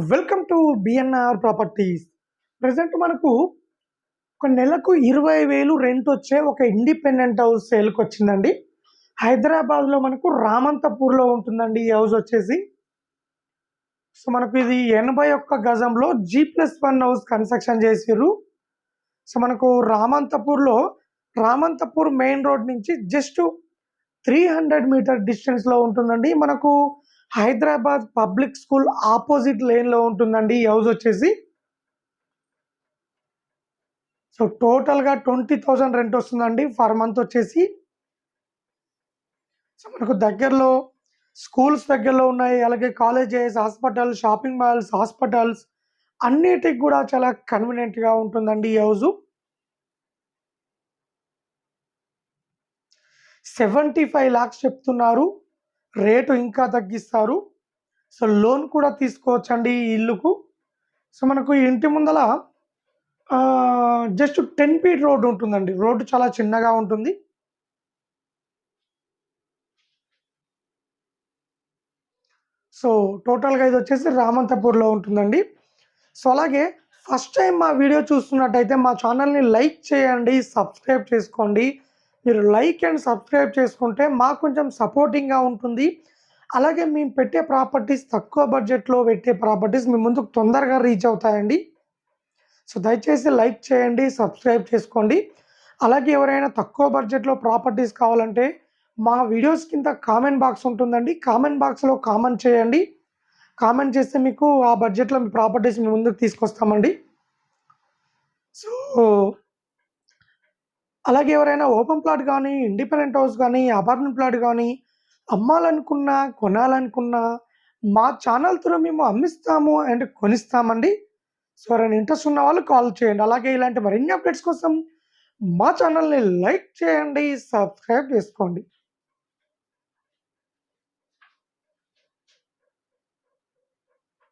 Welcome to BNR properties. Present మనకు ఒక నెలకు 20,000 రెంట్ వచ్చే ఒక ఇండిపెండెంట్ హౌస్ సేల్కి వచ్చిందండి. హైదరాబాద్లో మనకు రామంతపూర్లో ఉంటుందండి ఈ హౌస్ వచ్చేసి. సో మనకు ఇది 81 గజంలో G+1 హౌస్ కన్స్ట్రక్షన్ చేసిర్రు. సో మనకు రామంతపూర్ మెయిన్ రోడ్ నుంచి జస్ట్ 300 మీటర్ డిస్టెన్స్లో ఉంటుందండి. మనకు హైదరాబాద్ పబ్లిక్ స్కూల్ ఆపోజిట్ లేన్లో ఉంటుందండి ఈ హౌస్ వచ్చేసి. సో టోటల్గా 20,000 రెంట్ వస్తుందండి ఫర్ మంత్ వచ్చేసి. సో మనకు దగ్గరలో స్కూల్స్ దగ్గరలో ఉన్నాయి, అలాగే colleges, hospitals, shopping malls, hospitals అన్నిటికి కూడా చాలా కన్వీనియంట్గా ఉంటుందండి ఈ హౌస్. 75 lakhs చెప్తున్నారు, రేటు ఇంకా తగ్గిస్తారు. సో లోన్ కూడా తీసుకోవచ్చండి ఈ ఇల్లుకు. సో మనకు ఈ ఇంటి ముందల జస్ట్ 10 feet రోడ్డు ఉంటుందండి. రోడ్డు చాలా చిన్నగా ఉంటుంది. సో టోటల్గా ఇది వచ్చేసి రామంతపూర్లో ఉంటుందండి. సో అలాగే ఫస్ట్ టైం మా వీడియో చూస్తున్నట్టయితే మా ఛానల్ని లైక్ చేయండి, సబ్స్క్రైబ్ చేసుకోండి. మీరు లైక్ అండ్ సబ్స్క్రైబ్ చేసుకుంటే మాకు కొంచెం సపోర్టింగ్గా ఉంటుంది. అలాగే మేము పెట్టే ప్రాపర్టీస్ తక్కువ బడ్జెట్లో పెట్టే ప్రాపర్టీస్ మీ ముందుకు తొందరగా రీచ్ అవుతాయండి. సో దయచేసి లైక్ చేయండి, సబ్స్క్రైబ్ చేసుకోండి. అలాగే ఎవరైనా తక్కువ బడ్జెట్లో ప్రాపర్టీస్ కావాలంటే మా వీడియోస్ కింద కామెంట్ బాక్స్ ఉంటుందండి. కామెంట్ బాక్స్లో కామెంట్ చేయండి. కామెంట్ చేస్తే మీకు ఆ బడ్జెట్లో మీ ప్రాపర్టీస్ మీ ముందుకు తీసుకొస్తామండి. సో అలాగే ఎవరైనా ఓపెన్ ప్లాట్ కానీ, ఇండిపెండెంట్ హౌస్ కానీ, అపార్ట్మెంట్ ప్లాట్ కానీ అమ్మాలనుకున్నా, కొనాలనుకున్నా మా ఛానల్ త్రూ మేము అమ్మిస్తాము అండ్ కొనిస్తామండి. సో ఎవరైనా ఇంట్రెస్ట్ ఉన్న వాళ్ళు కాల్ చేయండి. అలాగే ఇలాంటి మరిన్ని అప్డేట్స్ కోసం మా ఛానల్ని లైక్ చేయండి, సబ్స్క్రైబ్ చేసుకోండి.